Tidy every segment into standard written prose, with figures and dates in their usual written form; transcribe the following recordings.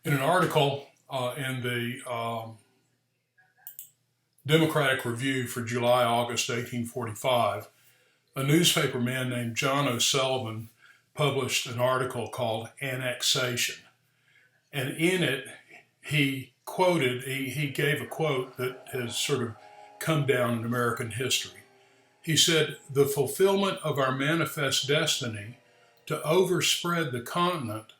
In an article in the Democratic Review for July August 1845, a newspaper man named John O'Sullivan published an article called Annexation. And in it, he gave a quote that has sort of come down in American history. He said, "The fulfillment of our manifest destiny to overspread the continent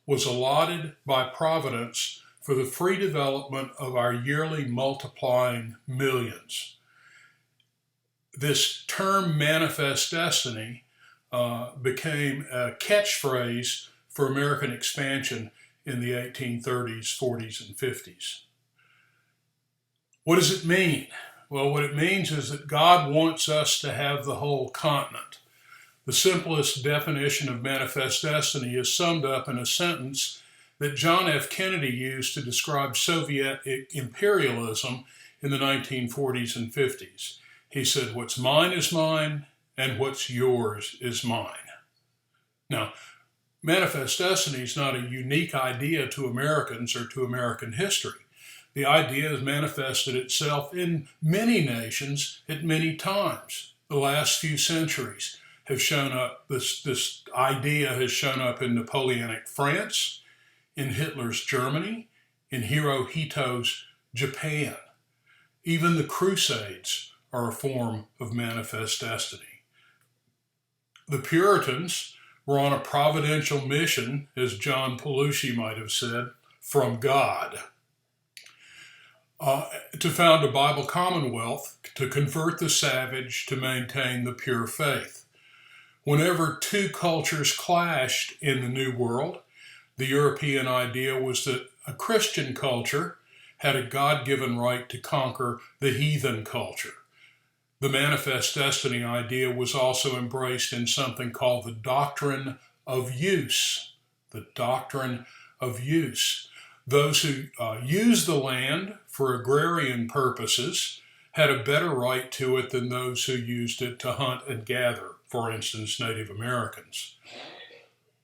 was allotted by Providence for the free development of our yearly multiplying millions." This term manifest destiny became a catchphrase for American expansion in the 1830s, 40s, and 50s. What does it mean? Well, what it means is that God wants us to have the whole continent. The simplest definition of manifest destiny is summed up in a sentence that John F. Kennedy used to describe Soviet imperialism in the 1940s and 50s. He said, "What's mine is mine, and what's yours is mine." Now, manifest destiny is not a unique idea to Americans or to American history. The idea has manifested itself in many nations at many times. The last few centuries have shown up, this idea has shown up in Napoleonic France, in Hitler's Germany, in Hirohito's Japan. Even the Crusades are a form of manifest destiny. The Puritans were on a providential mission, as John Belushi might have said, from God, to found a Bible commonwealth, to convert the savage, to maintain the pure faith. Whenever two cultures clashed in the New World, the European idea was that a Christian culture had a God-given right to conquer the heathen culture. The manifest destiny idea was also embraced in something called the doctrine of use. The doctrine of use. Those who used the land for agrarian purposes had a better right to it than those who used it to hunt and gather, for instance, Native Americans.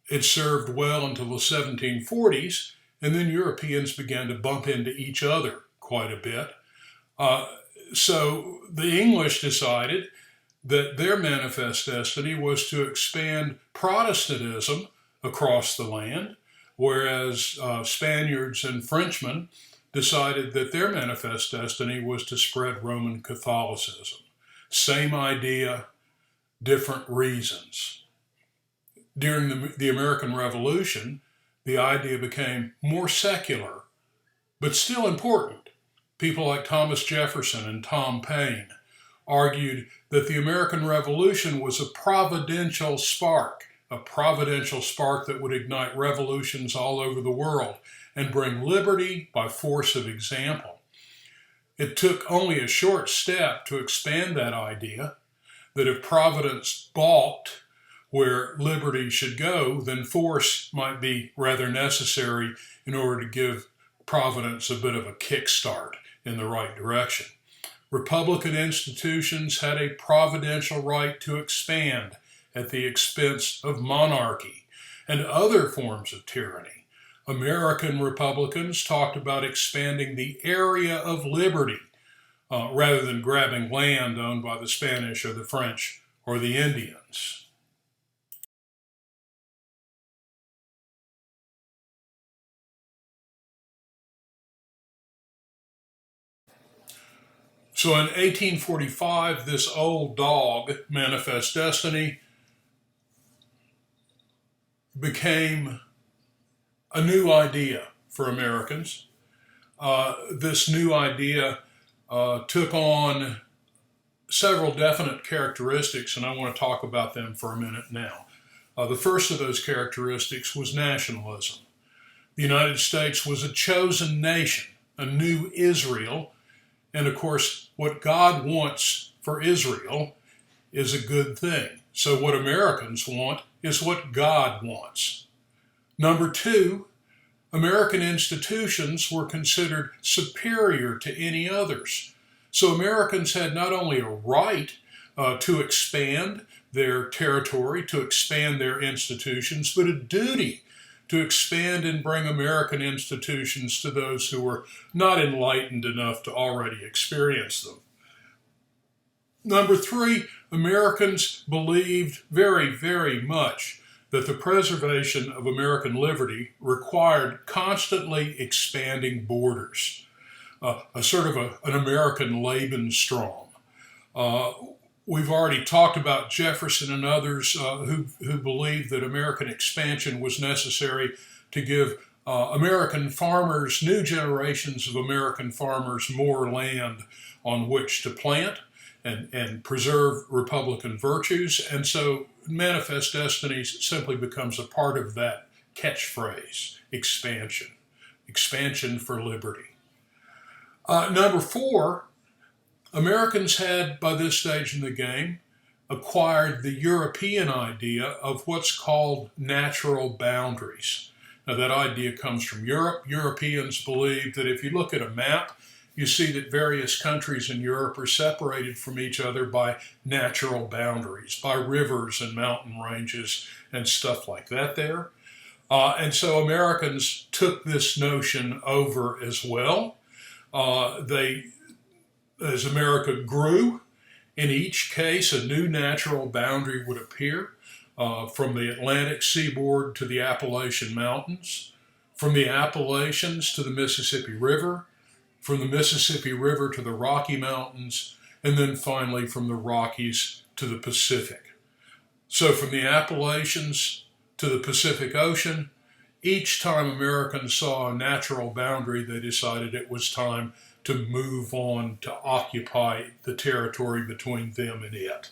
It served well until the 1740s, and then Europeans began to bump into each other quite a bit. So the English decided that their manifest destiny was to expand Protestantism across the land, whereas Spaniards and Frenchmen decided that their manifest destiny was to spread Roman Catholicism. Same idea, different reasons. During the American Revolution, the idea became more secular, but still important. People like Thomas Jefferson and Tom Paine argued that the American Revolution was a providential spark that would ignite revolutions all over the world and bring liberty by force of example. It took only a short step to expand that idea, that if Providence balked where liberty should go, then force might be rather necessary in order to give Providence a bit of a kickstart in the right direction. Republican institutions had a providential right to expand at the expense of monarchy and other forms of tyranny. American Republicans talked about expanding the area of liberty rather than grabbing land owned by the Spanish or the French or the Indians. So in 1845, this old dog, manifest destiny, became a new idea for Americans. This new idea took on several definite characteristics, and I want to talk about them for a minute now. The first of those characteristics was nationalism. The United States was a chosen nation, a new Israel, and of course, what God wants for Israel is a good thing. So what Americans want is what God wants. Number two, American institutions were considered superior to any others. So Americans had not only a right to expand their territory, to expand their institutions, but a duty to expand and bring American institutions to those who were not enlightened enough to already experience them. Number three, Americans believed very, very much that the preservation of American liberty required constantly expanding borders, a sort of an American Lebensraum. We've already talked about Jefferson and others who believed that American expansion was necessary to give American farmers, new generations of American farmers, more land on which to plant and preserve Republican virtues. And so Manifest Destiny simply becomes a part of that catchphrase, expansion for liberty. Number four, Americans had, by this stage in the game, acquired the European idea of what's called natural boundaries. Now, that idea comes from Europe. Europeans believe that if you look at a map, you see that various countries in Europe are separated from each other by natural boundaries, by rivers and mountain ranges and stuff like that there. And so Americans took this notion over as well. As America grew, in each case, a new natural boundary would appear, from the Atlantic seaboard to the Appalachian Mountains, from the Appalachians to the Mississippi River, from the Mississippi River to the Rocky Mountains, and then finally from the Rockies to the Pacific. So from the Appalachians to the Pacific Ocean, each time Americans saw a natural boundary, they decided it was time to move on to occupy the territory between them and it.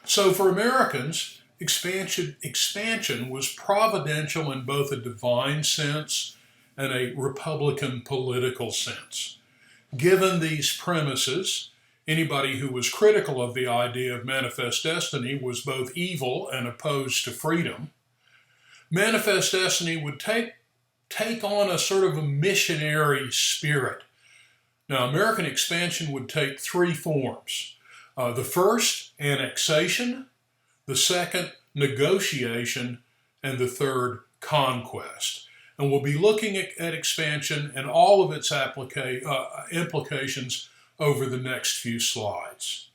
So for Americans, expansion was providential in both a divine sense and a Republican political sense. Given these premises, anybody who was critical of the idea of Manifest Destiny was both evil and opposed to freedom. Manifest Destiny would take on a sort of a missionary spirit. Now, American expansion would take three forms. The first, annexation, the second, negotiation, and the third, conquest. And we'll be looking at expansion and all of its implications over the next few slides.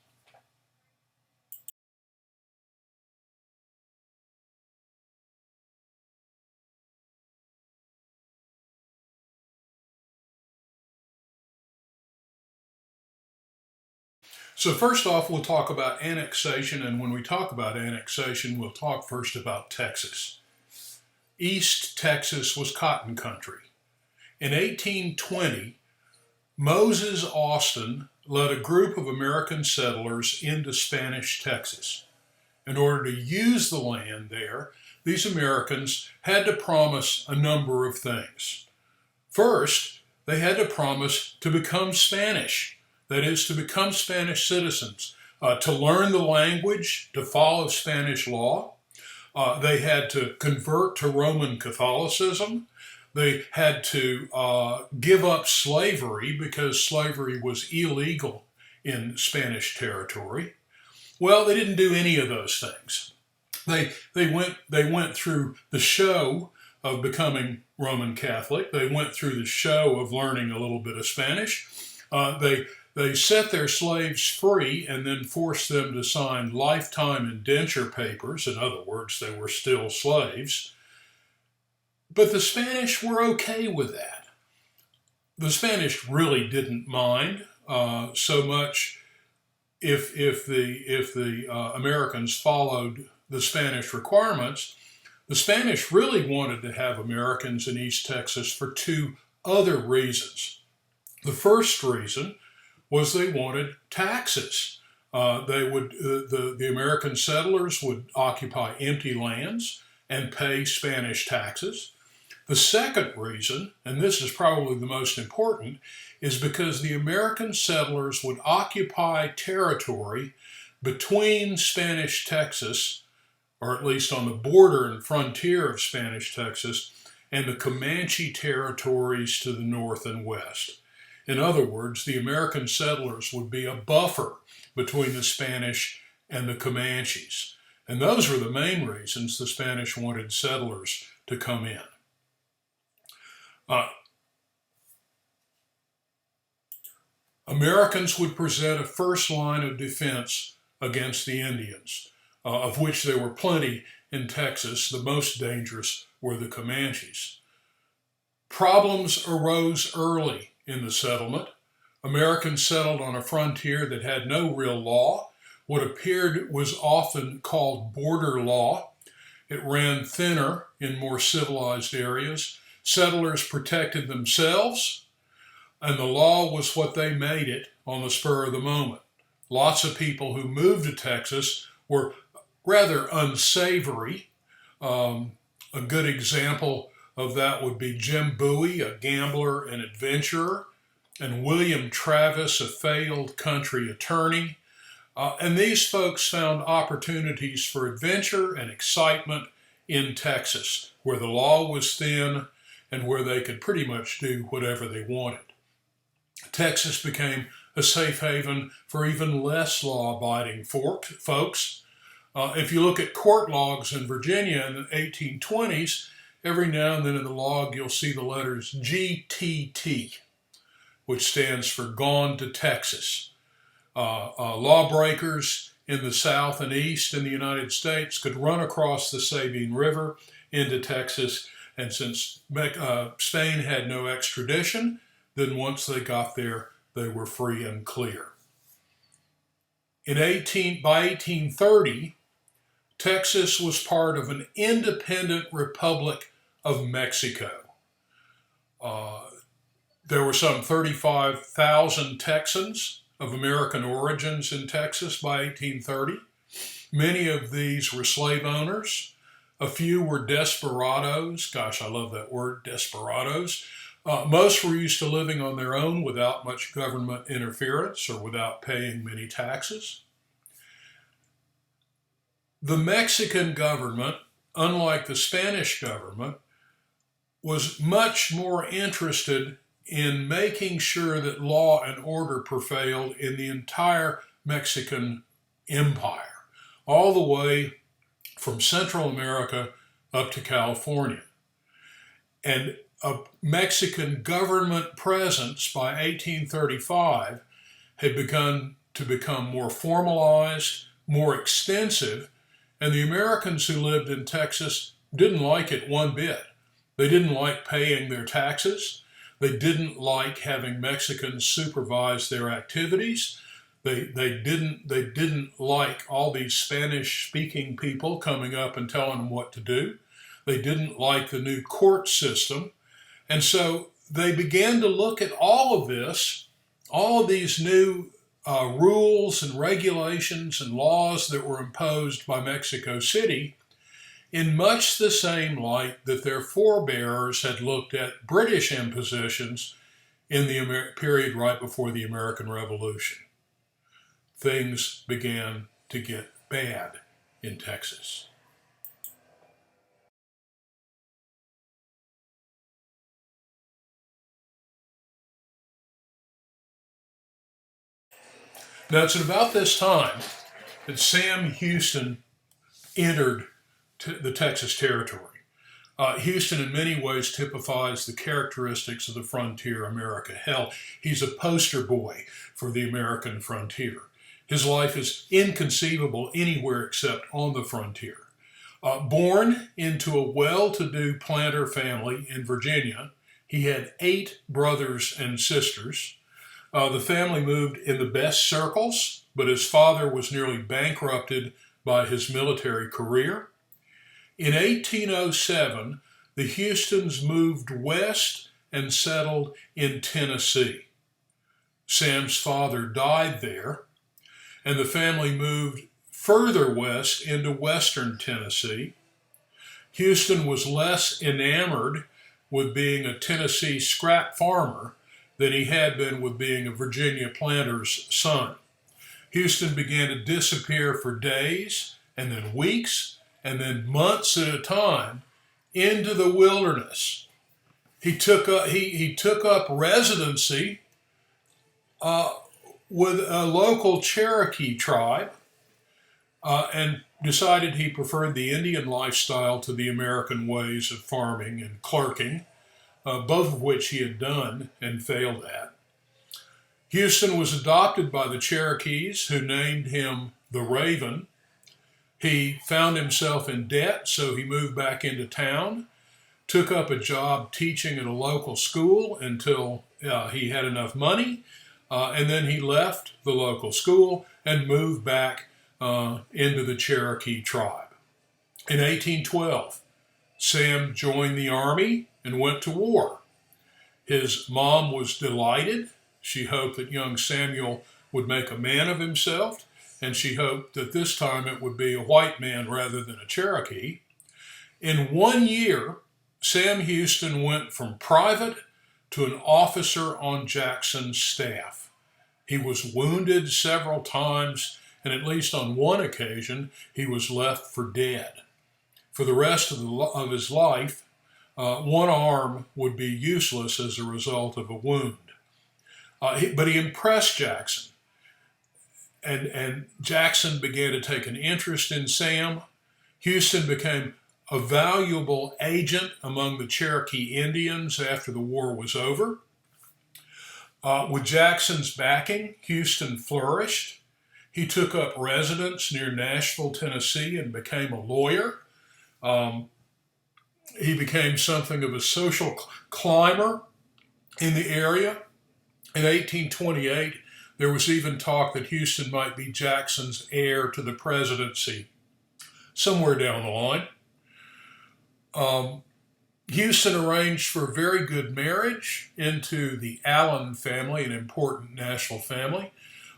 So first off, we'll talk about annexation, and when we talk about annexation, we'll talk first about Texas. East Texas was cotton country. In 1820, Moses Austin led a group of American settlers into Spanish Texas. In order to use the land there, these Americans had to promise a number of things. First, they had to promise to become Spanish. That is, to become Spanish citizens, to learn the language, to follow Spanish law. They had to convert to Roman Catholicism. They had to give up slavery because slavery was illegal in Spanish territory. Well, they didn't do any of those things. They went through the show of becoming Roman Catholic. They went through the show of learning a little bit of Spanish. They set their slaves free and then forced them to sign lifetime indenture papers. In other words, they were still slaves. But the Spanish were okay with that. The Spanish really didn't mind so much if the Americans followed the Spanish requirements. The Spanish really wanted to have Americans in East Texas for two other reasons. The first reason was they wanted taxes. The American settlers would occupy empty lands and pay Spanish taxes. The second reason, and this is probably the most important, is because the American settlers would occupy territory between Spanish Texas, or at least on the border and frontier of Spanish Texas, and the Comanche territories to the north and west. In other words, the American settlers would be a buffer between the Spanish and the Comanches. And those were the main reasons the Spanish wanted settlers to come in. Americans would present a first line of defense against the Indians, of which there were plenty in Texas. The most dangerous were the Comanches. Problems arose early in the settlement. Americans settled on a frontier that had no real law. What appeared was often called border law. It ran thinner in more civilized areas. Settlers protected themselves, and the law was what they made it on the spur of the moment. Lots of people who moved to Texas were rather unsavory. A good example of that would be Jim Bowie, a gambler and adventurer, and William Travis, a failed country attorney. And these folks found opportunities for adventure and excitement in Texas, where the law was thin and where they could pretty much do whatever they wanted. Texas became a safe haven for even less law-abiding folks. If you look at court logs in Virginia in the 1820s, every now and then in the log you'll see the letters GTT, which stands for Gone to Texas. Lawbreakers in the South and East in the United States could run across the Sabine River into Texas, and since Spain had no extradition, then once they got there, they were free and clear. By 1830, Texas was part of an independent Republic of Mexico. There were some 35,000 Texans of American origins in Texas by 1830. Many of these were slave owners. A few were desperados. Gosh, I love that word, desperados. Most were used to living on their own without much government interference or without paying many taxes. The Mexican government, unlike the Spanish government, was much more interested in making sure that law and order prevailed in the entire Mexican empire, all the way from Central America up to California. And a Mexican government presence by 1835 had begun to become more formalized, more extensive, and the Americans who lived in Texas didn't like it one bit. They didn't like paying their taxes. They didn't like having Mexicans supervise their activities. They didn't like all these Spanish-speaking people coming up and telling them what to do. They didn't like the new court system. And so they began to look at all of this, all of these new rules and regulations and laws that were imposed by Mexico City in much the same light that their forebears had looked at British impositions in the period right before the American Revolution. Things began to get bad in Texas. Now, it's at about this time that Sam Houston entered the Texas territory. Houston in many ways typifies the characteristics of the frontier America. Hell, he's a poster boy for the American frontier. His life is inconceivable anywhere except on the frontier. Born into a well-to-do planter family in Virginia, he had 8 brothers and sisters. The family moved in the best circles, but his father was nearly bankrupted by his military career. In 1807, the Houstons moved west and settled in Tennessee. Sam's father died there, and the family moved further west into western Tennessee. Houston was less enamored with being a Tennessee scrap farmer than he had been with being a Virginia planter's son. Houston began to disappear for days, and then weeks, and then months at a time into the wilderness. He took up residency uh, with a local Cherokee tribe and decided he preferred the Indian lifestyle to the American ways of farming and clerking, both of which he had done and failed at. Houston was adopted by the Cherokees, who named him the Raven. He found himself in debt, so he moved back into town, took up a job teaching at a local school until he had enough money, and then he left the local school and moved back into the Cherokee tribe. In 1812, Sam joined the army and went to war. His mom was delighted. She hoped that young Samuel would make a man of himself, and she hoped that this time it would be a white man rather than a Cherokee. In 1 year, Sam Houston went from private to an officer on Jackson's staff. He was wounded several times, and at least on one occasion, he was left for dead. For the rest of his life, one arm would be useless as a result of a wound. But he impressed Jackson, and Jackson began to take an interest in Sam. Houston became a valuable agent among the Cherokee Indians after the war was over. With Jackson's backing, Houston flourished. He took up residence near Nashville, Tennessee, and became a lawyer. He became something of a social climber in the area. In 1828, there was even talk that Houston might be Jackson's heir to the presidency somewhere down the line. Houston arranged for a very good marriage into the Allen family, an important Nashville family.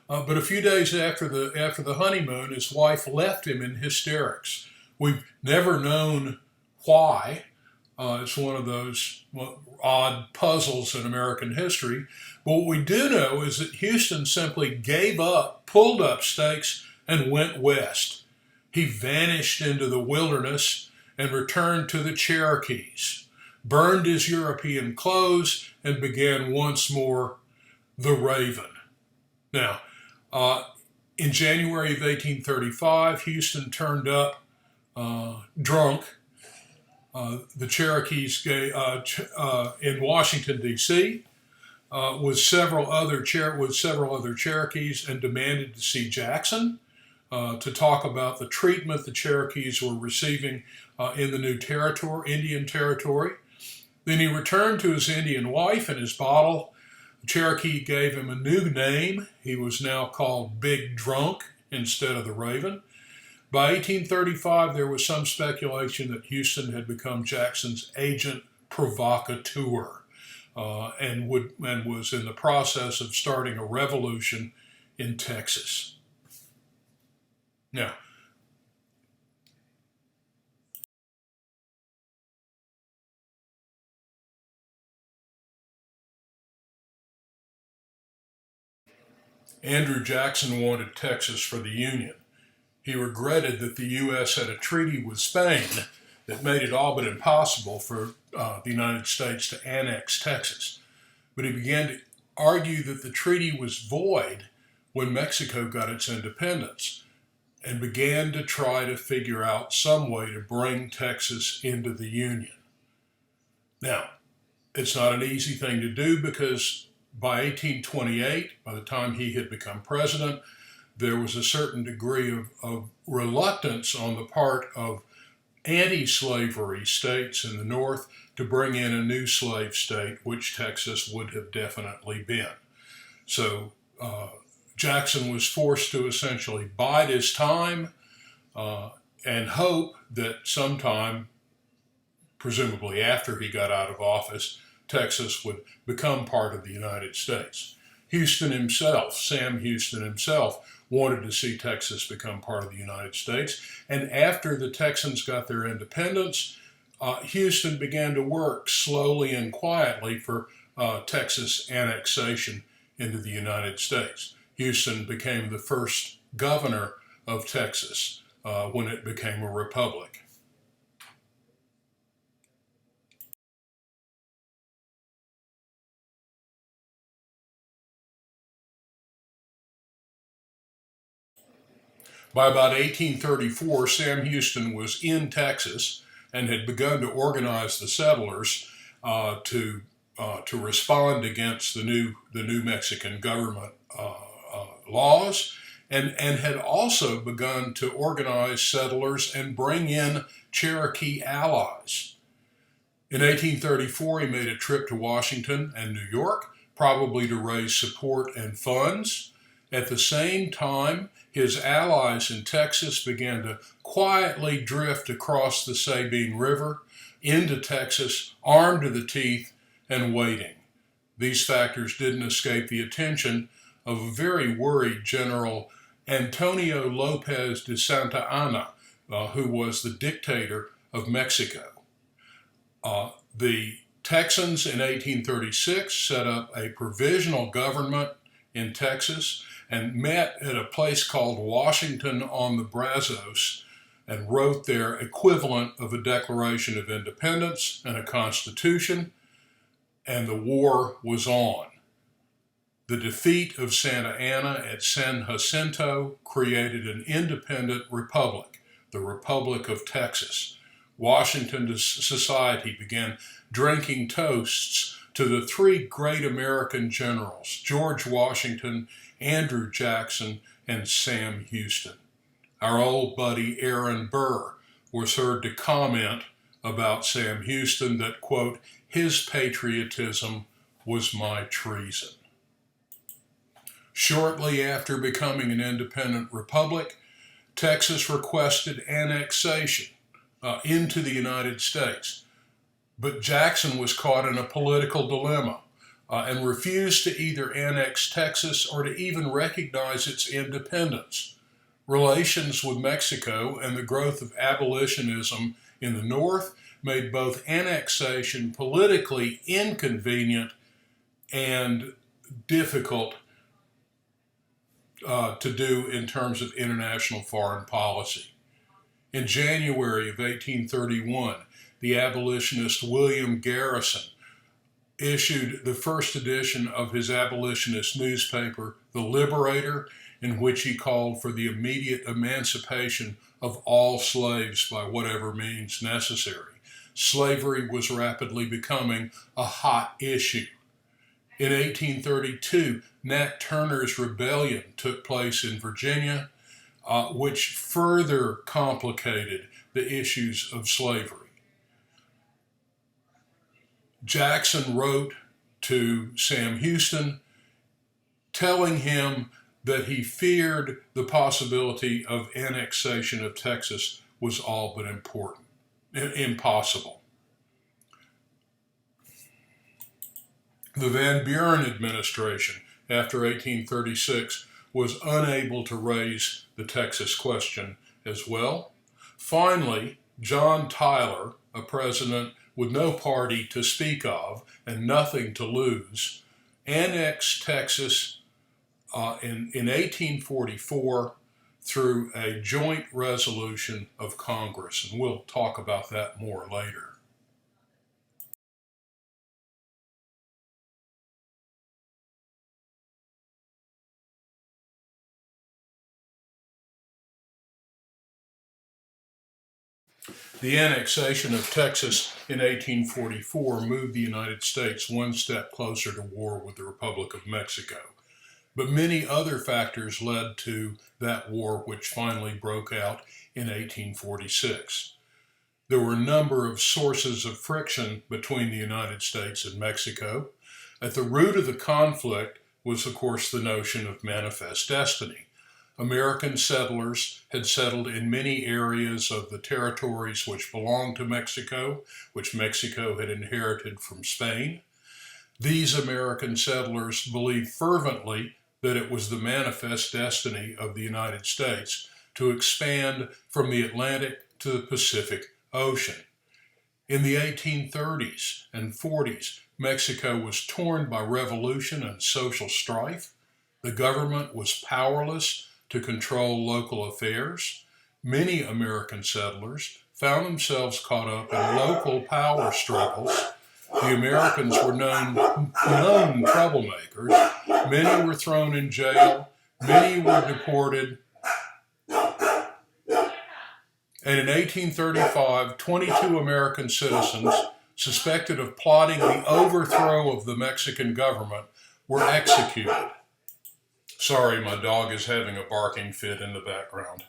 But a few days after the honeymoon, his wife left him in hysterics. We've never known why. It's one of those odd puzzles in American history. But what we do know is that Houston simply gave up, pulled up stakes, and went west. He vanished into the wilderness and returned to the Cherokees, burned his European clothes, and began once more the Raven. Now, in January of 1835, Houston turned up drunk. The Cherokees in Washington, D.C., with several other Cherokees, and demanded to see Jackson to talk about the treatment the Cherokees were receiving in the new Indian territory. Then he returned to his Indian wife and his bottle. The Cherokee gave him a new name. He was now called Big Drunk instead of the Raven. By 1835, there was some speculation that Houston had become Jackson's agent provocateur and was in the process of starting a revolution in Texas. Now, Andrew Jackson wanted Texas for the Union. He regretted that the U.S. had a treaty with Spain that made it all but impossible for the United States to annex Texas. But he began to argue that the treaty was void when Mexico got its independence and began to try to figure out some way to bring Texas into the Union. Now, it's not an easy thing to do because by 1828, by the time he had become president, there was a certain degree of reluctance on the part of anti-slavery states in the North to bring in a new slave state, which Texas would have definitely been. So Jackson was forced to essentially bide his time and hope that sometime, presumably after he got out of office, Texas would become part of the United States. Sam Houston himself, wanted to see Texas become part of the United States. And after the Texans got their independence, Houston began to work slowly and quietly for Texas annexation into the United States. Houston became the first governor of Texas when it became a republic. By about 1834, Sam Houston was in Texas and had begun to organize the settlers to respond against the new Mexican government laws, and had also begun to organize settlers and bring in Cherokee allies. In 1834, he made a trip to Washington and New York, probably to raise support and funds. At the same time, his allies in Texas began to quietly drift across the Sabine River into Texas, armed to the teeth and waiting. These factors didn't escape the attention of a very worried General Antonio Lopez de Santa Anna, who was the dictator of Mexico. The Texans in 1836 set up a provisional government in Texas and met at a place called Washington on the Brazos and wrote their equivalent of a Declaration of Independence and a Constitution, and the war was on. The defeat of Santa Anna at San Jacinto created an independent republic, the Republic of Texas. Washington society began drinking toasts to the three great American generals, George Washington, Andrew Jackson, and Sam Houston. Our old buddy Aaron Burr was heard to comment about Sam Houston that, quote, his patriotism was my treason. Shortly after becoming an independent republic, Texas requested annexation into the United States. But Jackson was caught in a political dilemma and refused to either annex Texas or to even recognize its independence. Relations with Mexico and the growth of abolitionism in the North made both annexation politically inconvenient and difficult to do in terms of international foreign policy. In January of 1831, the abolitionist William Garrison issued the first edition of his abolitionist newspaper, The Liberator, in which he called for the immediate emancipation of all slaves by whatever means necessary. Slavery was rapidly becoming a hot issue. In 1832, Nat Turner's rebellion took place in Virginia, which further complicated the issues of slavery. Jackson wrote to Sam Houston telling him that he feared the possibility of annexation of Texas was all but impossible. The Van Buren administration, after 1836, was unable to raise the Texas question as well. Finally, John Tyler, a president with no party to speak of and nothing to lose, annexed Texas in 1844 through a joint resolution of Congress, and we'll talk about that more later. The annexation of Texas in 1844 moved the United States one step closer to war with the Republic of Mexico. But many other factors led to that war, which finally broke out in 1846. There were a number of sources of friction between the United States and Mexico. At the root of the conflict was, of course, the notion of manifest destiny. American settlers had settled in many areas of the territories which belonged to Mexico, which Mexico had inherited from Spain. These American settlers believed fervently that it was the manifest destiny of the United States to expand from the Atlantic to the Pacific Ocean. In the 1830s and 40s, Mexico was torn by revolution and social strife. The government was powerless to control local affairs. Many American settlers found themselves caught up in local power struggles. The Americans were known troublemakers. Many were thrown in jail. Many were deported. And in 1835, 22 American citizens suspected of plotting the overthrow of the Mexican government were executed. Sorry, my dog is having a barking fit in the background.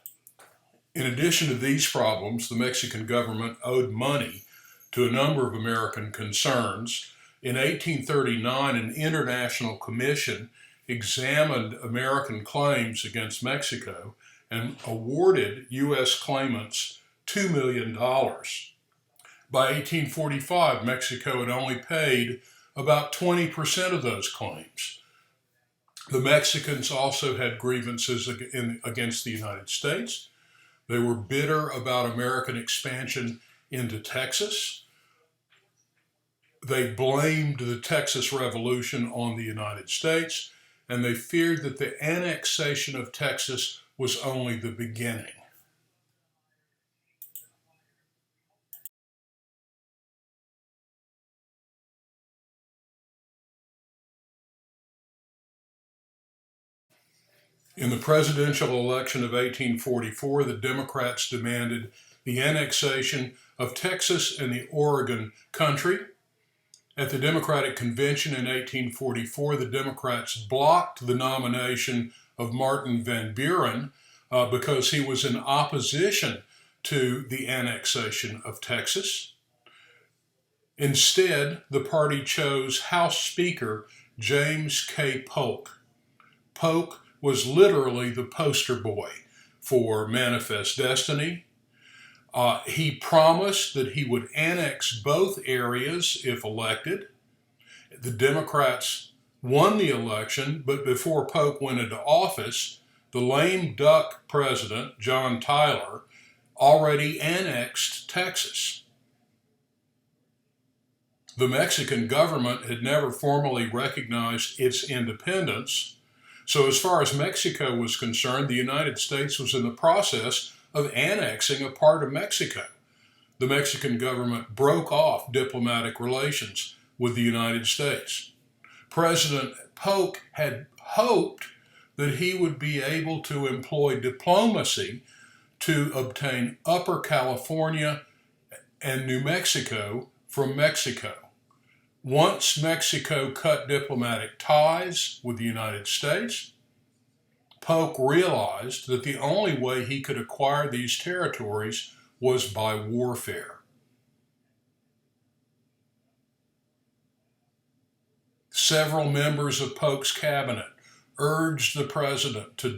In addition to these problems, the Mexican government owed money to a number of American concerns. In 1839, an international commission examined American claims against Mexico and awarded U.S. claimants $2 million. By 1845, Mexico had only paid about 20% of those claims. The Mexicans also had grievances against the United States. They were bitter about American expansion into Texas. They blamed the Texas Revolution on the United States, and they feared that the annexation of Texas was only the beginning. In the presidential election of 1844, the Democrats demanded the annexation of Texas and the Oregon Country. At the Democratic Convention in 1844, the Democrats blocked the nomination of Martin Van Buren because he was in opposition to the annexation of Texas. Instead, the party chose House Speaker James K. Polk. Polk was literally the poster boy for Manifest Destiny. He promised that he would annex both areas if elected. The Democrats won the election, but before Polk went into office, the lame duck president, John Tyler, already annexed Texas. The Mexican government had never formally recognized its independence. So as far as Mexico was concerned, the United States was in the process of annexing a part of Mexico. The Mexican government broke off diplomatic relations with the United States. President Polk had hoped that he would be able to employ diplomacy to obtain Upper California and New Mexico from Mexico. Once Mexico cut diplomatic ties with the United States, Polk realized that the only way he could acquire these territories was by warfare. Several members of Polk's cabinet urged the president to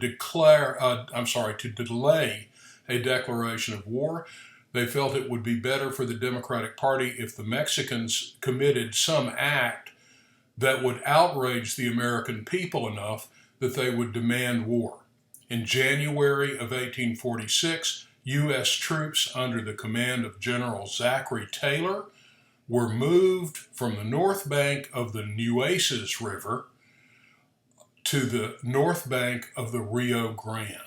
delay a declaration of war. They felt it would be better for the Democratic Party if the Mexicans committed some act that would outrage the American people enough that they would demand war. In January of 1846, U.S. troops under the command of General Zachary Taylor were moved from the north bank of the Nueces River to the north bank of the Rio Grande.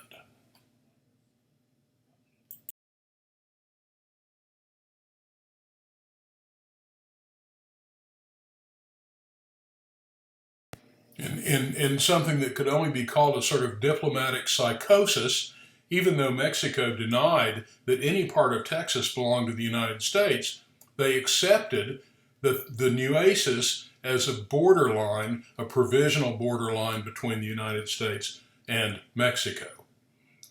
In something that could only be called a sort of diplomatic psychosis, even though Mexico denied that any part of Texas belonged to the United States, they accepted the Nueces as a borderline, a provisional borderline between the United States and Mexico.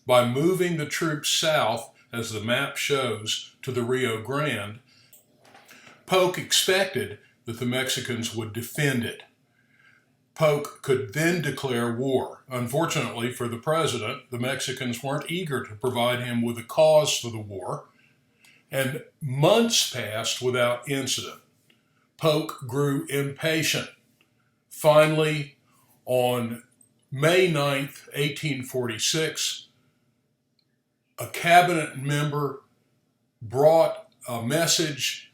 By moving the troops south, as the map shows, to the Rio Grande, Polk expected that the Mexicans would defend it. Polk could then declare war. Unfortunately for the president, the Mexicans weren't eager to provide him with a cause for the war, and months passed without incident. Polk grew impatient. Finally, on May 9th, 1846, a cabinet member brought a message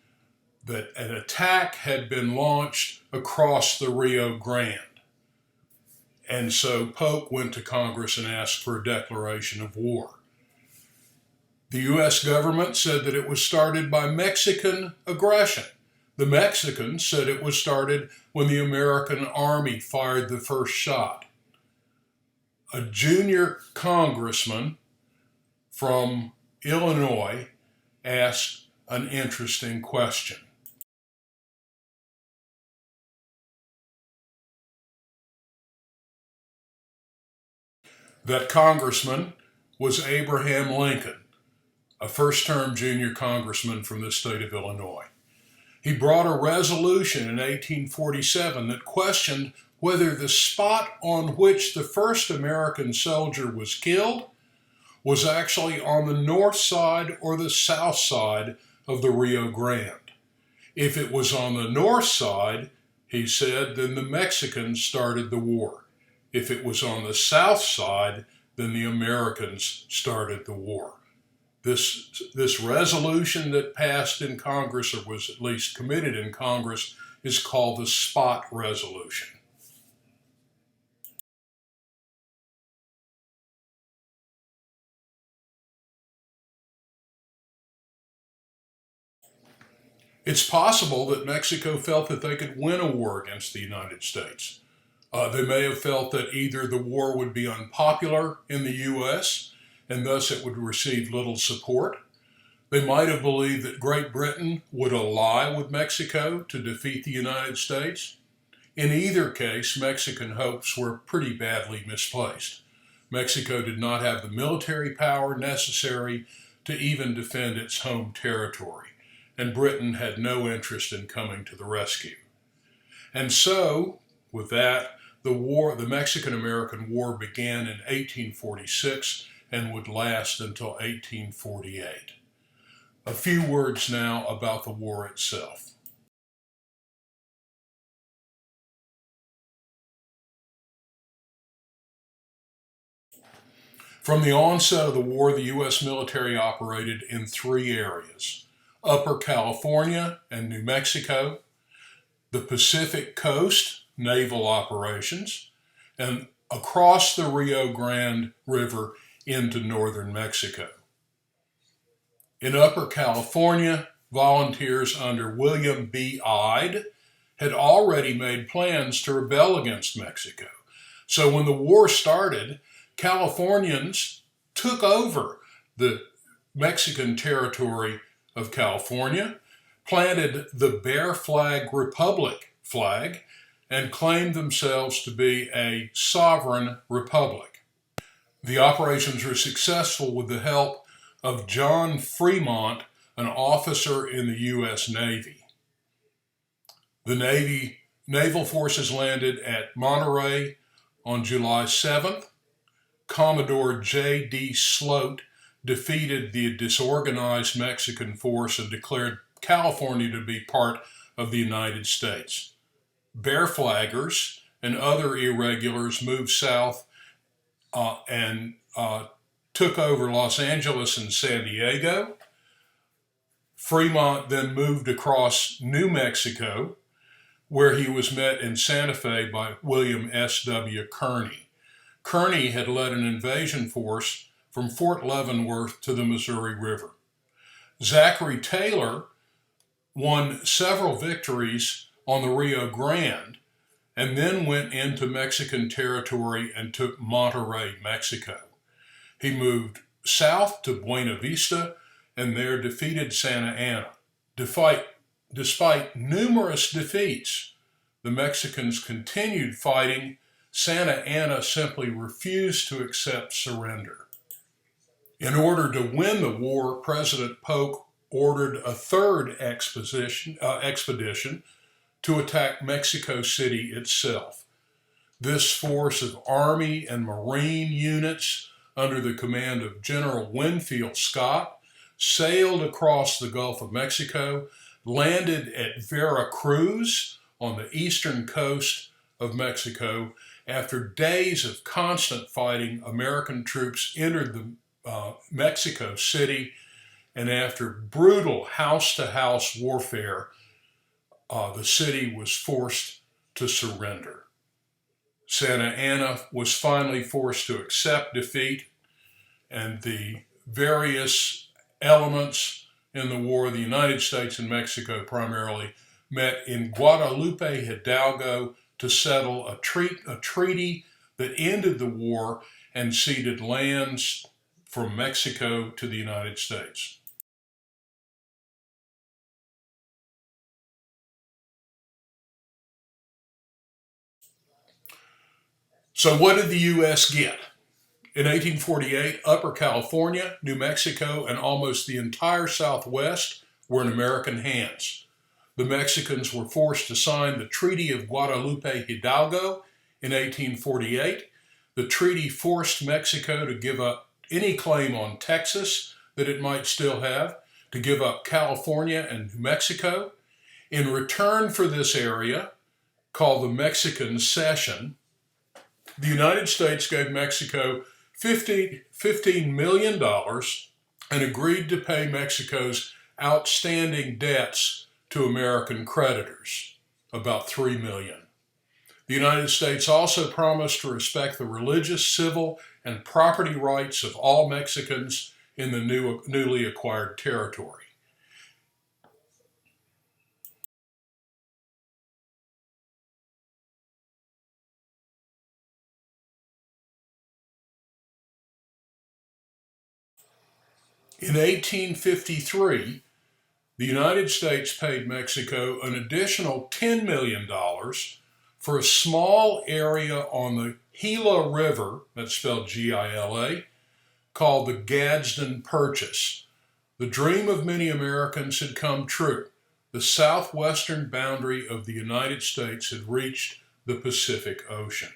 that an attack had been launched across the Rio Grande. And so Polk went to Congress and asked for a declaration of war. The U.S. government said that it was started by Mexican aggression. The Mexicans said it was started when the American Army fired the first shot. A junior congressman from Illinois asked an interesting question. That congressman was Abraham Lincoln, a first-term junior congressman from the state of Illinois. He brought a resolution in 1847 that questioned whether the spot on which the first American soldier was killed was actually on the north side or the south side of the Rio Grande. If it was on the north side, he said, then the Mexicans started the war. If it was on the south side, then the Americans started the war. This resolution that passed in Congress, or was at least committed in Congress, is called the Spot Resolution. It's possible that Mexico felt that they could win a war against the United States. They may have felt that either the war would be unpopular in the U.S., and thus it would receive little support. They might have believed that Great Britain would ally with Mexico to defeat the United States. In either case, Mexican hopes were pretty badly misplaced. Mexico did not have the military power necessary to even defend its home territory, and Britain had no interest in coming to the rescue. And so, with that, the Mexican-American War began in 1846 and would last until 1848. A few words now about the war itself. From the onset of the war, the U.S. military operated in three areas: Upper California and New Mexico, the Pacific Coast, naval operations, and across the Rio Grande River into northern Mexico. In Upper California, volunteers under William B. Ide had already made plans to rebel against Mexico. So when the war started, Californians took over the Mexican territory of California, planted the Bear Flag Republic flag, and claimed themselves to be a sovereign republic. The operations were successful with the help of John Fremont, an officer in the U.S. Navy. The naval forces landed at Monterey on July 7th. Commodore J.D. Sloat defeated the disorganized Mexican force and declared California to be part of the United States. Bear flaggers and other irregulars moved south and took over Los Angeles and San Diego. Fremont then moved across New Mexico, where he was met in Santa Fe by William S.W. Kearny. Kearny had led an invasion force from Fort Leavenworth to the Missouri River. Zachary Taylor won several victories on the Rio Grande and then went into Mexican territory and took Monterrey, Mexico. He moved south to Buena Vista and there defeated Santa Anna. Despite numerous defeats, the Mexicans continued fighting. Santa Anna simply refused to accept surrender. In order to win the war, President Polk ordered a third expedition to attack Mexico City itself. This force of Army and Marine units under the command of General Winfield Scott sailed across the Gulf of Mexico, landed at Veracruz on the eastern coast of Mexico. After days of constant fighting, American troops entered the Mexico City, and after brutal house-to-house warfare, the city was forced to surrender. Santa Anna was finally forced to accept defeat, and the various elements in the war, the United States and Mexico primarily, met in Guadalupe Hidalgo to settle a treaty that ended the war and ceded lands from Mexico to the United States. So what did the U.S. get? In 1848, Upper California, New Mexico, and almost the entire Southwest were in American hands. The Mexicans were forced to sign the Treaty of Guadalupe Hidalgo in 1848. The treaty forced Mexico to give up any claim on Texas that it might still have, to give up California and New Mexico. In return for this area, called the Mexican Cession, the United States gave Mexico $15 million and agreed to pay Mexico's outstanding debts to American creditors, about $3 million. The United States also promised to respect the religious, civil, and property rights of all Mexicans in the newly acquired territory. In 1853, the United States paid Mexico an additional $10 million for a small area on the Gila River, that's spelled G-I-L-A, called the Gadsden Purchase. The dream of many Americans had come true. The southwestern boundary of the United States had reached the Pacific Ocean.